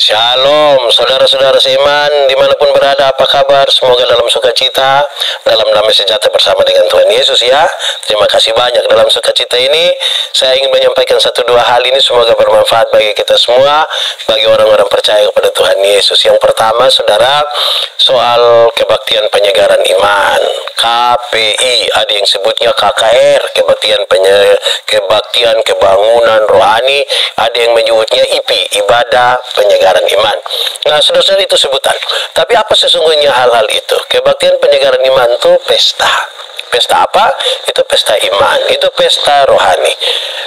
Shalom, saudara-saudara seiman dimanapun berada, apa kabar? Semoga dalam sukacita, dalam damai sejahtera bersama dengan Tuhan Yesus ya. Terima kasih banyak. Dalam sukacita ini saya ingin menyampaikan satu dua hal ini, semoga bermanfaat bagi kita semua, bagi orang-orang percaya kepada Tuhan Yesus. Yang pertama, saudara, soal kebaktian penyegaran iman, KPI, ada yang sebutnya KKR, kebaktian kebangunan rohani, ada yang menyebutnya IP, ibadah penyegaran iman. Nah, saudara-saudara, itu sebutan. Tapi apa sesungguhnya hal-hal itu? Kebaktian penyegaran iman itu pesta. Pesta apa? Itu pesta iman, itu pesta rohani.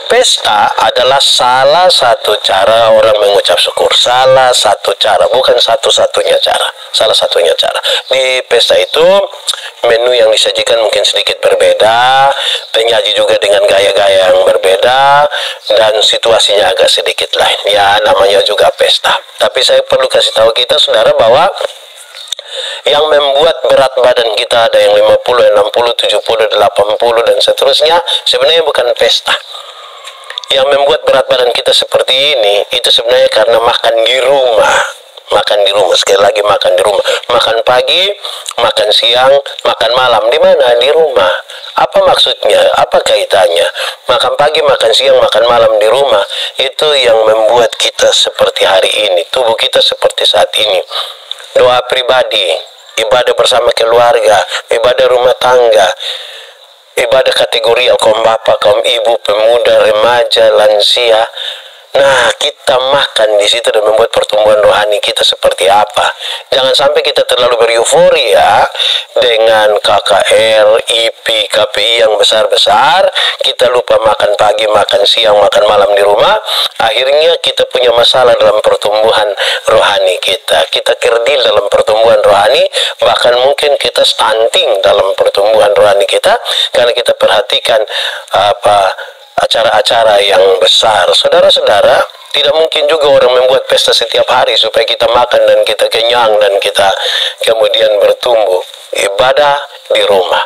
Pesta adalah salah satu cara orang mengucap syukur. Salah satu cara, bukan satu-satunya cara. Salah satunya cara. Di pesta itu menu yang disajikan mungkin sedikit berbeda, penyaji juga dengan gaya-gaya yang berbeda, dan situasinya agak sedikit lain. Ya, namanya juga pesta. Tapi saya perlu kasih tahu kita, saudara, bahwa yang membuat berat badan kita ada yang 50, 60, 70, 80 dan seterusnya sebenarnya bukan pesta. Yang membuat berat badan kita seperti ini itu sebenarnya karena makan di rumah. Makan di rumah, sekali lagi makan di rumah. Makan pagi, makan siang, makan malam. Di mana? Di rumah. Apa maksudnya? Apa kaitannya? Makan pagi, makan siang, makan malam di rumah. Itu yang membuat kita seperti hari ini. Tubuh kita seperti saat ini. Doa pribadi, ibadah bersama keluarga, ibadah rumah tangga, ibadah kategori kaum bapak, kaum ibu, pemuda, remaja, lansia. Nah, kita makan di situ dan membuat pertumbuhan rohani kita seperti apa. Jangan sampai kita terlalu bereuforia dengan KKR, IP, KPI yang besar-besar. Kita lupa makan pagi, makan siang, makan malam di rumah. Akhirnya kita punya masalah dalam pertumbuhan rohani kita. Kita kerdil dalam pertumbuhan rohani. Bahkan mungkin kita stunting dalam pertumbuhan rohani kita. Karena kita perhatikan acara-acara yang besar. Saudara-saudara, tidak mungkin juga orang membuat pesta setiap hari supaya kita makan dan kita kenyang dan kita kemudian bertumbuh. Ibadah di rumah,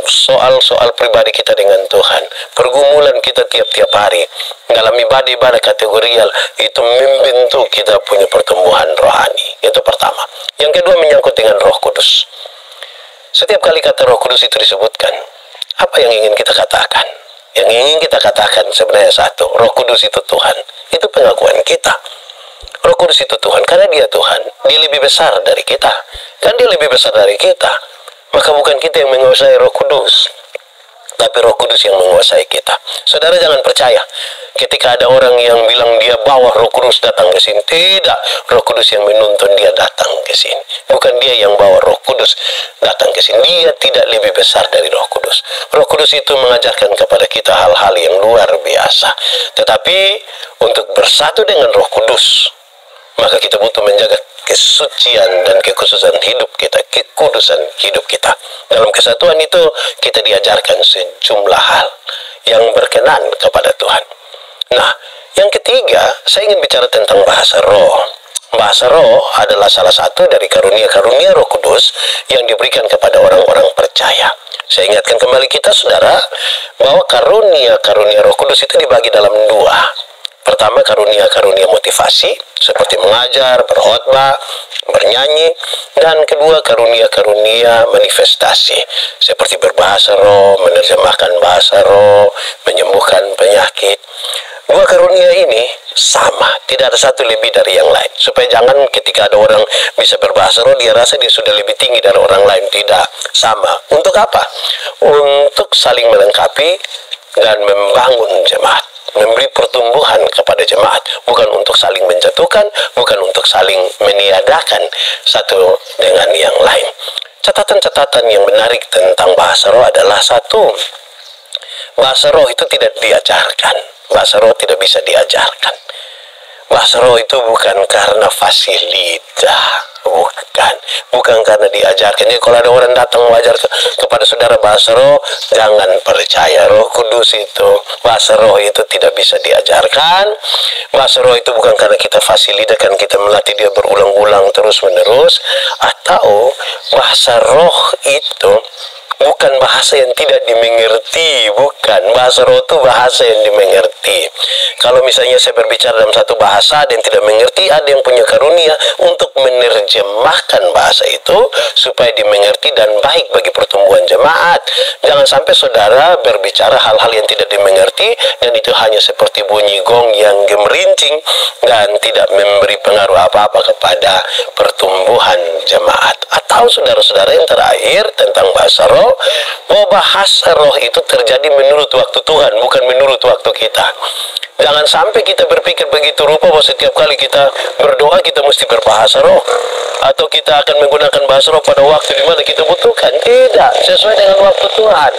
soal-soal pribadi kita dengan Tuhan, pergumulan kita tiap-tiap hari dalam ibadah-ibadah kategorial, itu membentuk kita punya pertumbuhan rohani. Itu pertama. Yang kedua, menyangkut dengan Roh Kudus. Setiap kali kata Roh Kudus itu disebutkan, apa yang ingin kita katakan? Yang ingin kita katakan sebenarnya satu, Roh Kudus itu Tuhan. Itu pengakuan kita. Roh Kudus itu Tuhan, karena dia Tuhan. Dia lebih besar dari kita. Kan dia lebih besar dari kita. Maka bukan kita yang menguasai Roh Kudus, tapi Roh Kudus yang menguasai kita. Saudara, jangan percaya ketika ada orang yang bilang dia bawa Roh Kudus datang ke sini. Tidak, Roh Kudus yang menuntun dia datang ke sini. Bukan dia yang bawa Roh Kudus datang ke sini. Dia tidak lebih besar dari Roh Kudus. Roh Kudus itu mengajarkan kepada kita hal-hal yang luar biasa. Tetapi untuk bersatu dengan Roh Kudus, maka kita butuh menjaga kesucian dan kekhususan hidup kita, kekudusan hidup kita. Dalam kesatuan itu kita diajarkan sejumlah hal yang berkenan kepada Tuhan. Nah, yang ketiga, saya ingin bicara tentang bahasa roh. Bahasa roh adalah salah satu dari karunia-karunia Roh Kudus yang diberikan kepada orang-orang percaya. Saya ingatkan kembali kita, saudara, bahwa karunia-karunia Roh Kudus itu dibagi dalam dua. Pertama, karunia-karunia motivasi, seperti mengajar, berkhotbah, bernyanyi. Dan kedua, karunia-karunia manifestasi, seperti berbahasa roh, menerjemahkan bahasa roh, menyembuhkan penyakit. Dua karunia ini sama, tidak ada satu lebih dari yang lain. Supaya jangan ketika ada orang bisa berbahasa roh, dia rasa dia sudah lebih tinggi dari orang lain. Tidak, sama. Untuk apa? Untuk saling melengkapi dan membangun jemaat, memberi pertumbuhan kepada jemaat, bukan untuk saling menjatuhkan, bukan untuk saling meniadakan satu dengan yang lain. Catatan-catatan yang menarik tentang bahasa roh adalah satu, bahasa roh itu tidak diajarkan. Bahasa roh tidak bisa diajarkan. Bahasa roh itu bukan karena fasilitas, bukan karena diajarkan. Jadi kalau ada orang datang mengajar kepada saudara bahasa roh, jangan percaya. Roh Kudus itu, bahasa roh itu tidak bisa diajarkan. Bahasa roh itu bukan karena kita fasilitakan, kita melatih dia berulang-ulang terus-menerus. Atau bahasa roh itu bukan bahasa yang tidak dimengerti, bukan. Bahasa roh itu bahasa yang dimengerti. Kalau misalnya saya berbicara dalam satu bahasa dan tidak mengerti, ada yang punya karunia untuk menerjemahkan bahasa itu supaya dimengerti dan baik bagi pertumbuhan jemaat. Jangan sampai saudara berbicara hal-hal yang tidak dimengerti dan itu hanya seperti bunyi gong yang gemerincing dan tidak memberi pengaruh apa-apa kepada pertumbuhan jemaat. Atau saudara-saudara yang terakhir tentang bahasa roh, bahwa bahasa roh itu terjadi menurut waktu Tuhan, bukan menurut waktu kita. Jangan sampai kita berpikir begitu rupa bahwa setiap kali kita berdoa kita mesti berbahasa roh, atau kita akan menggunakan bahasa roh pada waktu di mana kita butuhkan. Tidak, sesuai dengan waktu Tuhan.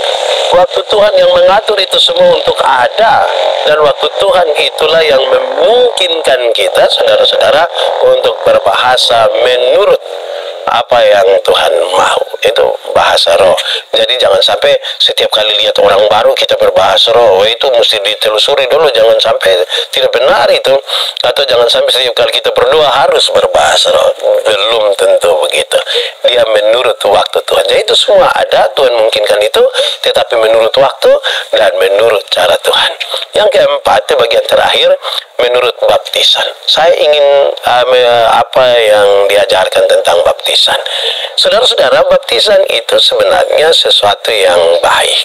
Waktu Tuhan yang mengatur itu semua untuk ada, dan waktu Tuhan itulah yang memungkinkan kita, saudara-saudara, untuk berbahasa menurut apa yang Tuhan mau. Itu bahasa roh. Jadi jangan sampai setiap kali lihat orang baru kita berbahasa roh, itu mesti ditelusuri dulu, jangan sampai tidak benar itu. Atau jangan sampai setiap kali kita berdoa harus berbahasa roh, belum tentu begitu. Dia menurut waktu Tuhan. Jadi itu semua ada, Tuhan mungkinkan itu, tetapi menurut waktu dan menurut cara Tuhan. Yang keempat, bagian terakhir, menurut baptisan. Saya ingin apa yang diajarkan tentang baptisan. Saudara-saudara, baptisan itu sebenarnya sesuatu yang baik.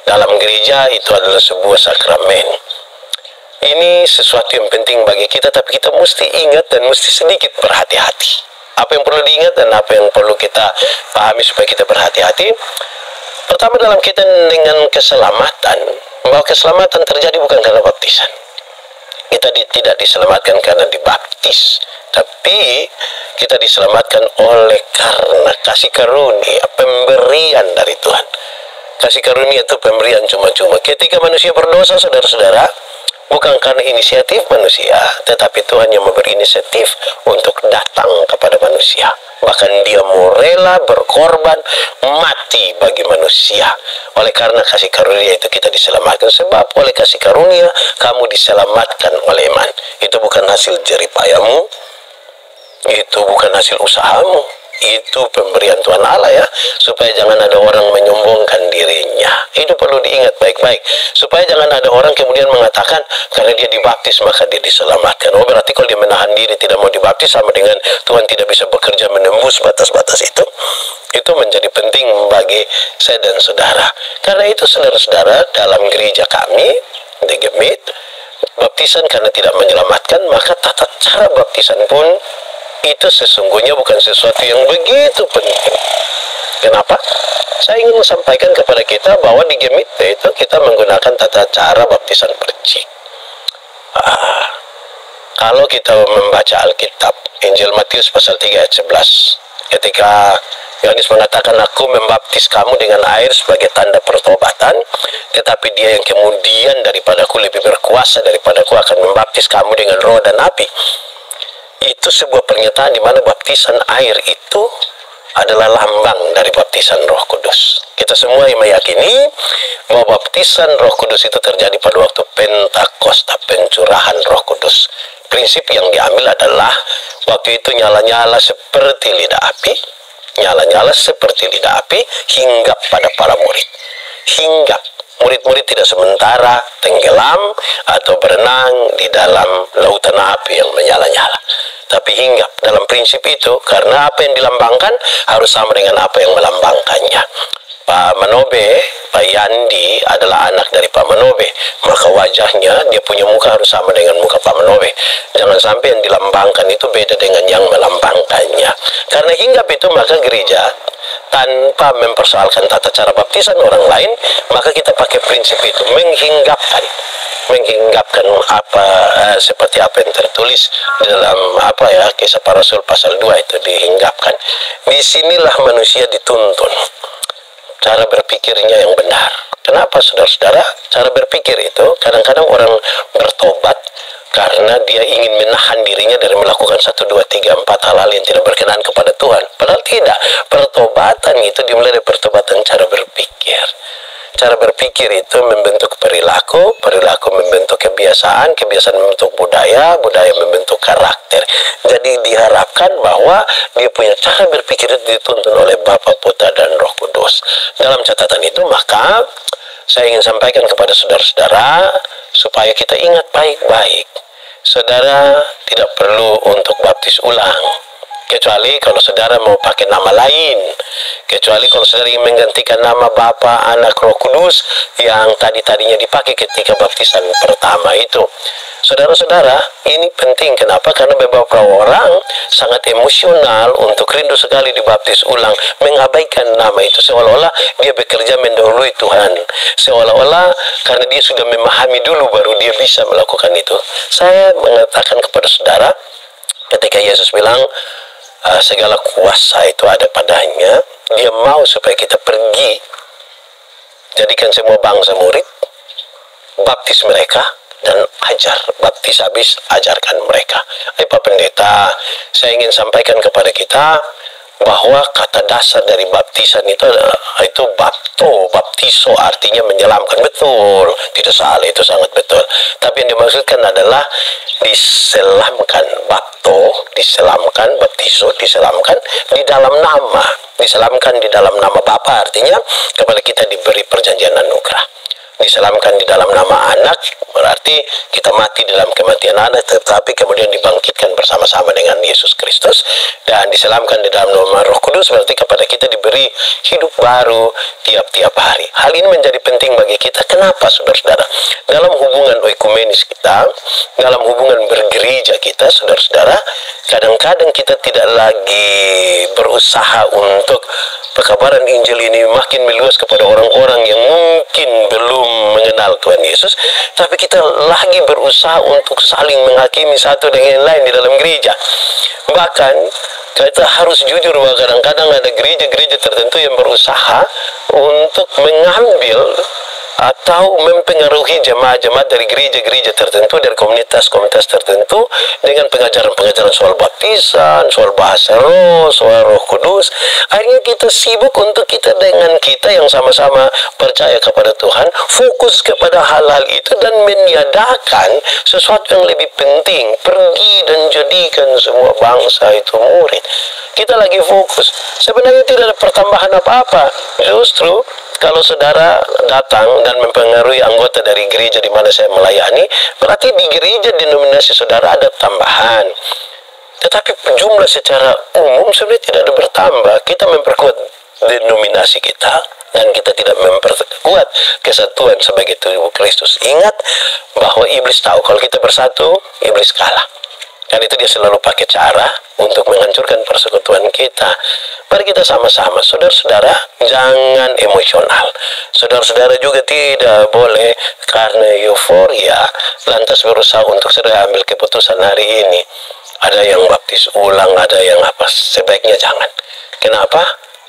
Dalam gereja itu adalah sebuah sakramen. Ini sesuatu yang penting bagi kita, tapi kita mesti ingat dan mesti sedikit berhati-hati. Apa yang perlu diingat dan apa yang perlu kita pahami supaya kita berhati-hati. Pertama, dalam kaitan dengan keselamatan, bahwa keselamatan terjadi bukan karena baptisan. Kita tidak diselamatkan karena dibaptis, tapi kita diselamatkan oleh karena kasih karunia, pemberian dari Tuhan. Kasih karunia itu pemberian cuma-cuma. Ketika manusia berdosa, saudara-saudara, bukan karena inisiatif manusia, tetapi Tuhan yang memberi inisiatif untuk datang kepada manusia. Bahkan dia mau rela berkorban mati bagi manusia. Oleh karena kasih karunia itu kita diselamatkan. Sebab oleh kasih karunia kamu diselamatkan oleh iman. Itu bukan hasil jeripayamu, itu bukan hasil usahamu, itu pemberian Tuhan Allah ya, supaya jangan ada orang menyombongkan dirinya. Itu perlu diingat baik-baik, supaya jangan ada orang kemudian mengatakan karena dia dibaptis maka dia diselamatkan. Oh, berarti kalau dia menahan diri tidak mau dibaptis sama dengan Tuhan tidak bisa bekerja menembus batas-batas itu. Itu menjadi penting bagi saya dan saudara. Karena itu saudara-saudara, dalam gereja kami di Gemit, baptisan karena tidak menyelamatkan, maka tata cara baptisan pun itu sesungguhnya bukan sesuatu yang begitu penting. Kenapa? Saya ingin menyampaikan kepada kita bahwa di Gemit itu kita menggunakan tata cara baptisan percik. Kalau kita membaca Alkitab, Injil Matius pasal 3 ayat 11, ketika Yohanes mengatakan, aku membaptis kamu dengan air sebagai tanda pertobatan, tetapi dia yang kemudian daripadaku lebih berkuasa daripadaku akan membaptis kamu dengan roh dan api. Itu sebuah pernyataan di mana baptisan air itu adalah lambang dari baptisan Roh Kudus. Kita semua yang meyakini bahwa baptisan Roh Kudus itu terjadi pada waktu Pentakosta, pencurahan Roh Kudus. Prinsip yang diambil adalah waktu itu nyala-nyala seperti lidah api, nyala-nyala seperti lidah api hinggap pada para murid. Hinggap. Murid-murid tidak sementara tenggelam atau berenang di dalam lautan api yang menyala-nyala, tapi hinggap. Dalam prinsip itu, karena apa yang dilambangkan harus sama dengan apa yang melambangkannya. Pak Manobe, Pak Yandi adalah anak dari Pak Manobe, maka wajahnya, dia punya muka harus sama dengan muka Pak Manobe. Jangan sampai yang dilambangkan itu beda dengan yang melambangkannya. Karena hinggap itu, maka gereja tanpa mempersoalkan tata cara baptisan orang lain, maka kita pakai prinsip itu, menghingapkan apa seperti apa yang tertulis di dalam Kisah Para Rasul pasal 2 itu, dihinggapkan. Disinilah manusia dituntun cara berpikirnya yang benar. Kenapa saudara-saudara? Cara berpikir itu kadang-kadang orang bertobat karena dia ingin menahan dirinya dari melakukan 1, 2, 3, 4 hal-hal yang tidak berkenan kepada Tuhan. Padahal tidak. Pertobatan itu dimulai dari pertobatan cara berpikir. Cara berpikir itu membentuk perilaku, perilaku membentuk kebiasaan, kebiasaan membentuk budaya, budaya membentuk karakter. Jadi diharapkan bahwa dia punya cara berpikir itu dituntun oleh Bapa, Putra, dan Roh Kudus. Dalam catatan itu maka saya ingin sampaikan kepada saudara-saudara supaya kita ingat baik-baik. Saudara tidak perlu untuk baptis ulang, kecuali kalau saudara mau pakai nama lain, kecuali kalau saudara ingin menggantikan nama Bapa, Anak, Roh Kudus yang tadinya dipakai ketika baptisan pertama itu. Saudara-saudara, ini penting. Kenapa? Karena beberapa orang sangat emosional untuk rindu sekali dibaptis ulang, mengabaikan nama itu, seolah-olah dia bekerja mendahului Tuhan, seolah-olah karena dia sudah memahami dulu baru dia bisa melakukan itu. Saya mengatakan kepada saudara, ketika Yesus bilang segala kuasa itu ada padanya, dia mau supaya kita pergi, jadikan semua bangsa murid, baptis mereka, dan ajar. Baptis habis, ajarkan mereka. Pak Pendeta, saya ingin sampaikan kepada kita bahwa kata dasar dari baptisan itu baptiso artinya menyelamkan. Betul, tidak salah, itu sangat betul. Tapi yang dimaksudkan adalah diselamkan. Diselamkan, baptiso, diselamkan di dalam nama. Diselamkan di dalam nama Bapa, artinya kepada kita diberi perjanjian anugerah. Diselamkan di dalam nama Anak, berarti kita mati dalam kematian Anak, tetapi kemudian dibangkitkan bersama-sama dengan Yesus Kristus. Dan diselamkan di dalam nama Roh Kudus, berarti kepada kita diberi hidup baru tiap-tiap hari. Hal ini menjadi penting bagi kita. Kenapa, saudara-saudara? Dalam hubungan oikumenis kita, dalam hubungan bergereja kita, saudara-saudara, kadang-kadang kita tidak lagi berusaha untuk pekabaran Injil ini makin meluas kepada orang-orang yang mungkin belum mengenal Tuhan Yesus, tapi kita lagi berusaha untuk saling menghakimi satu dengan yang lain di dalam gereja. Bahkan kita harus jujur bahwa kadang-kadang ada gereja-gereja tertentu yang berusaha untuk mengambil atau mempengaruhi jemaat-jemaat dari gereja-gereja tertentu, dari komunitas-komunitas tertentu, dengan pengajaran-pengajaran soal baptisan, soal bahasa roh, soal Roh Kudus. Akhirnya kita sibuk untuk kita dengan kita yang sama-sama percaya kepada Tuhan, fokus kepada hal-hal itu dan meniadakan sesuatu yang lebih penting, pergi dan jadikan semua bangsa itu murid. Kita lagi fokus. Sebenarnya tidak ada pertambahan apa-apa. Justru kalau saudara datang dan mempengaruhi anggota dari gereja di mana saya melayani, berarti di gereja denominasi saudara ada tambahan. Tetapi jumlah secara umum sebenarnya tidak ada bertambah. Kita memperkuat denominasi kita dan kita tidak memperkuat kesatuan sebagai tubuh Kristus. Ingat bahwa iblis tahu kalau kita bersatu, iblis kalah. Dan itu dia selalu pakai cara untuk menghancurkan persekutuan kita. Mari kita sama-sama, saudara-saudara, jangan emosional. Saudara-saudara juga tidak boleh karena euforia lantas berusaha untuk saudara ambil keputusan hari ini. Ada yang baptis ulang, ada yang apa, sebaiknya jangan. Kenapa?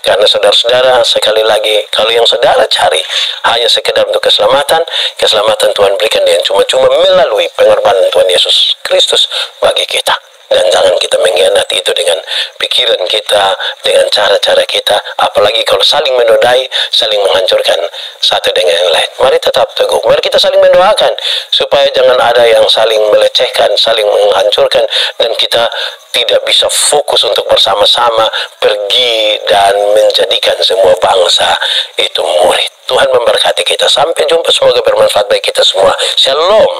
Karena saudara-saudara, sekali lagi, kalau yang saudara cari hanya sekedar untuk keselamatan, keselamatan Tuhan berikan dengan cuma-cuma melalui pengorbanan Tuhan Yesus Kristus bagi kita. Dan jangan kita mengkhianati itu dengan pikiran kita, dengan cara-cara kita, apalagi kalau saling menodai, saling menghancurkan satu dengan yang lain. Mari tetap teguh, mari kita saling mendoakan supaya jangan ada yang saling melecehkan, saling menghancurkan, dan kita tidak bisa fokus untuk bersama-sama pergi dan menjadikan semua bangsa itu murid. Tuhan memberkati kita. Sampai jumpa, semoga bermanfaat bagi kita semua. Shalom.